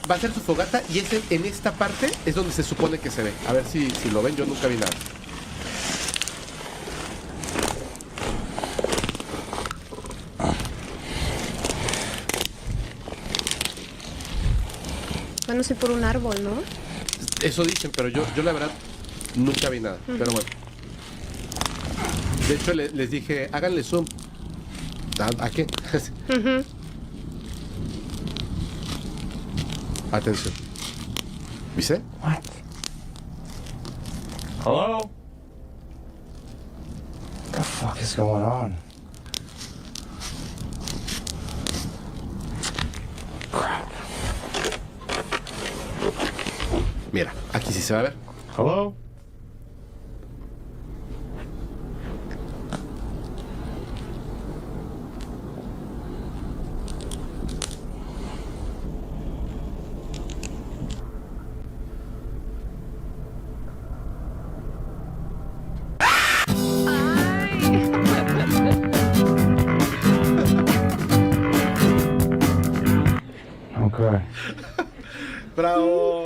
Va a ser su fogata y en esta parte es donde se supone que se ve. A ver si lo ven, yo nunca vi nada. Bueno, sí, por un árbol, ¿no? Eso dicen, pero yo la verdad nunca vi nada. Pero bueno. De hecho les dije, háganle zoom. ¿A qué? Atención. ¿Viste? What? Hello? What the fuck is going on? Crap. Mira, aquí sí se va a ver. Hello? Okay. ¡Bravo!